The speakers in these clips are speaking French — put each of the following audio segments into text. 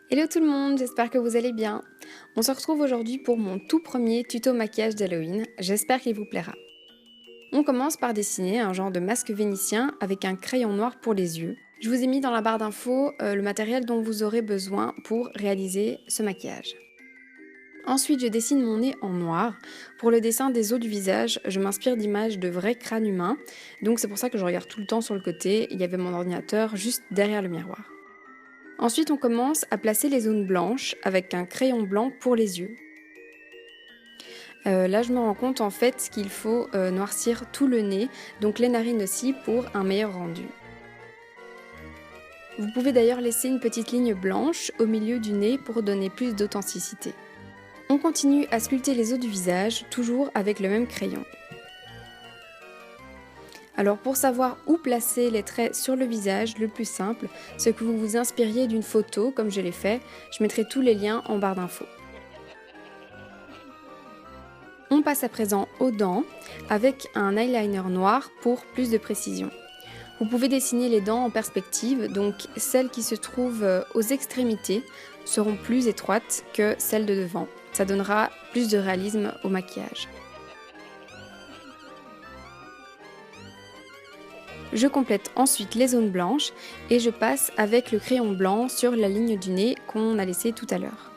Hello tout le monde, j'espère que vous allez bien. On se retrouve aujourd'hui pour mon tout premier tuto maquillage d'Halloween, j'espère qu'il vous plaira. On commence par dessiner un genre de masque vénitien avec un crayon noir pour les yeux. Je vous ai mis dans la barre d'infos le matériel dont vous aurez besoin pour réaliser ce maquillage. Ensuite, je dessine mon nez en noir. Pour le dessin des os du visage, je m'inspire d'images de vrais crânes humains, donc c'est pour ça que je regarde tout le temps sur le côté, il y avait mon ordinateur juste derrière le miroir. Ensuite, on commence à placer les zones blanches avec un crayon blanc pour les yeux. Là, je me rends compte en fait qu'il faut noircir tout le nez, donc les narines aussi, pour un meilleur rendu. Vous pouvez d'ailleurs laisser une petite ligne blanche au milieu du nez pour donner plus d'authenticité. On continue à sculpter les os du visage, toujours avec le même crayon. Alors pour savoir où placer les traits sur le visage, le plus simple, c'est que vous vous inspiriez d'une photo, comme je l'ai fait. Je mettrai tous les liens en barre d'infos. On passe à présent aux dents avec un eyeliner noir pour plus de précision. Vous pouvez dessiner les dents en perspective, donc celles qui se trouvent aux extrémités seront plus étroites que celles de devant. Ça donnera plus de réalisme au maquillage. Je complète ensuite les zones blanches et je passe avec le crayon blanc sur la ligne du nez qu'on a laissée tout à l'heure.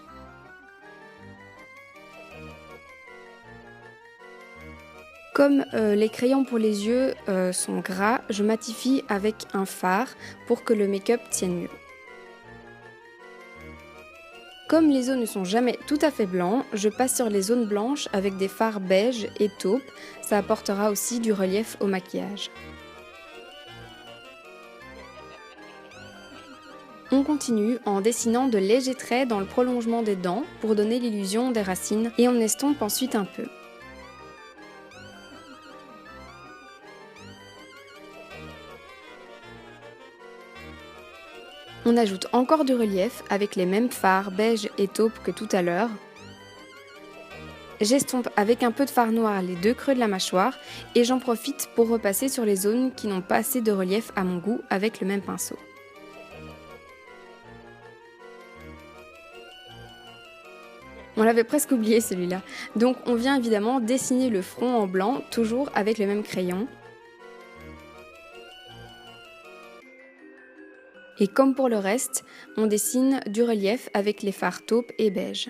Comme les crayons pour les yeux sont gras, je matifie avec un fard pour que le make-up tienne mieux. Comme les os ne sont jamais tout à fait blancs, je passe sur les zones blanches avec des fards beige et taupe, ça apportera aussi du relief au maquillage. On continue en dessinant de légers traits dans le prolongement des dents pour donner l'illusion des racines et on estompe ensuite un peu. On ajoute encore du relief avec les mêmes fards beige et taupe que tout à l'heure. J'estompe avec un peu de fard noir les deux creux de la mâchoire et j'en profite pour repasser sur les zones qui n'ont pas assez de relief à mon goût avec le même pinceau. On l'avait presque oublié celui-là. Donc on vient évidemment dessiner le front en blanc, toujours avec le même crayon. Et comme pour le reste, on dessine du relief avec les fards taupe et beige.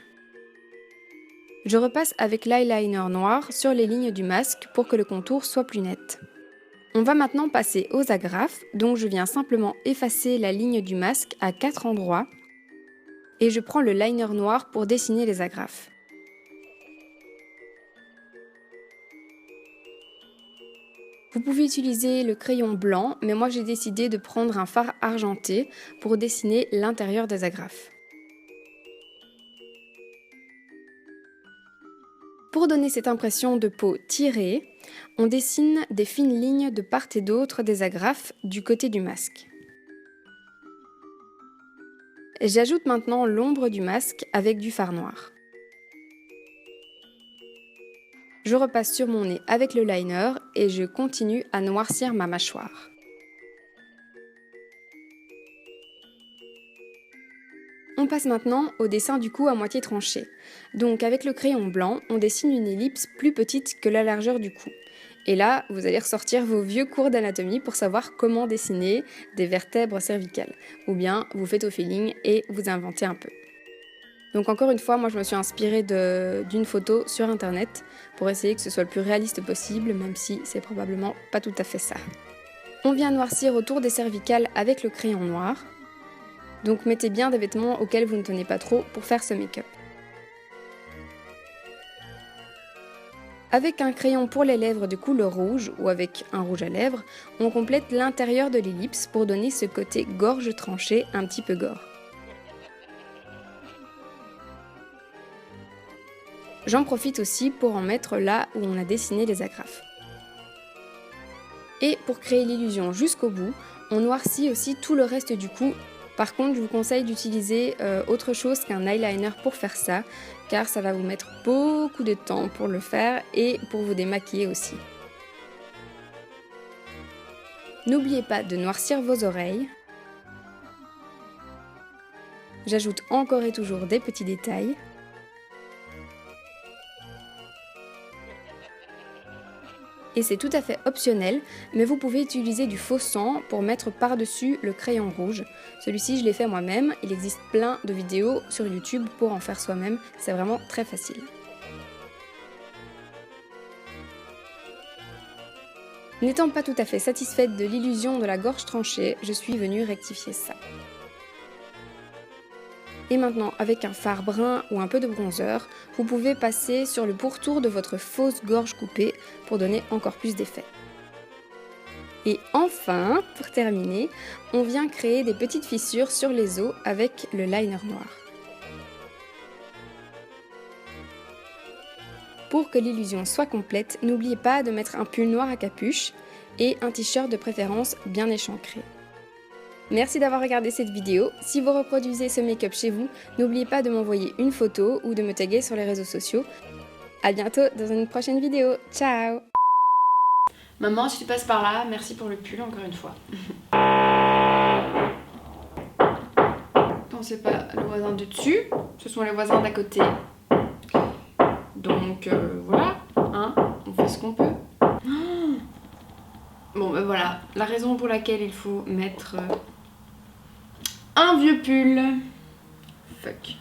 Je repasse avec l'eyeliner noir sur les lignes du masque pour que le contour soit plus net. On va maintenant passer aux agrafes, donc je viens simplement effacer la ligne du masque à 4 endroits et je prends le liner noir pour dessiner les agrafes. Vous pouvez utiliser le crayon blanc, mais moi j'ai décidé de prendre un fard argenté pour dessiner l'intérieur des agrafes. Pour donner cette impression de peau tirée, on dessine des fines lignes de part et d'autre des agrafes du côté du masque. J'ajoute maintenant l'ombre du masque avec du fard noir. Je repasse sur mon nez avec le liner et je continue à noircir ma mâchoire. On passe maintenant au dessin du cou à moitié tranché. Donc avec le crayon blanc, on dessine une ellipse plus petite que la largeur du cou. Et là, vous allez ressortir vos vieux cours d'anatomie pour savoir comment dessiner des vertèbres cervicales. Ou bien vous faites au feeling et vous inventez un peu. Donc encore une fois, moi je me suis inspirée d'une photo sur internet pour essayer que ce soit le plus réaliste possible, même si c'est probablement pas tout à fait ça. On vient noircir autour des cervicales avec le crayon noir. Donc mettez bien des vêtements auxquels vous ne tenez pas trop pour faire ce make-up. Avec un crayon pour les lèvres de couleur rouge ou avec un rouge à lèvres, on complète l'intérieur de l'ellipse pour donner ce côté gorge tranchée un petit peu gore. J'en profite aussi pour en mettre là où on a dessiné les agrafes. Et pour créer l'illusion jusqu'au bout, on noircit aussi tout le reste du cou. Par contre, je vous conseille d'utiliser autre chose qu'un eyeliner pour faire ça, car ça va vous mettre beaucoup de temps pour le faire et pour vous démaquiller aussi. N'oubliez pas de noircir vos oreilles. j'ajoute encore et toujours des petits détails. Et c'est tout à fait optionnel, mais vous pouvez utiliser du faux sang pour mettre par-dessus le crayon rouge. Celui-ci, je l'ai fait moi-même, il existe plein de vidéos sur YouTube pour en faire soi-même, c'est vraiment très facile. N'étant pas tout à fait satisfaite de l'illusion de la gorge tranchée, je suis venue rectifier ça. Et maintenant, avec un fard brun ou un peu de bronzer, vous pouvez passer sur le pourtour de votre fausse gorge coupée pour donner encore plus d'effet. Et enfin, pour terminer, on vient créer des petites fissures sur les os avec le liner noir. Pour que l'illusion soit complète, n'oubliez pas de mettre un pull noir à capuche et un t-shirt de préférence bien échancré. Merci d'avoir regardé cette vidéo. Si vous reproduisez ce make-up chez vous, n'oubliez pas de m'envoyer une photo ou de me taguer sur les réseaux sociaux. À bientôt dans une prochaine vidéo. Ciao! Maman, si tu passes par là, merci pour le pull encore une fois. Non, c'est pas le voisin de dessus, ce sont les voisins d'à côté. Donc voilà, hein, on fait ce qu'on peut. Bon ben voilà, la raison pour laquelle il faut mettre un vieux pull. Fuck.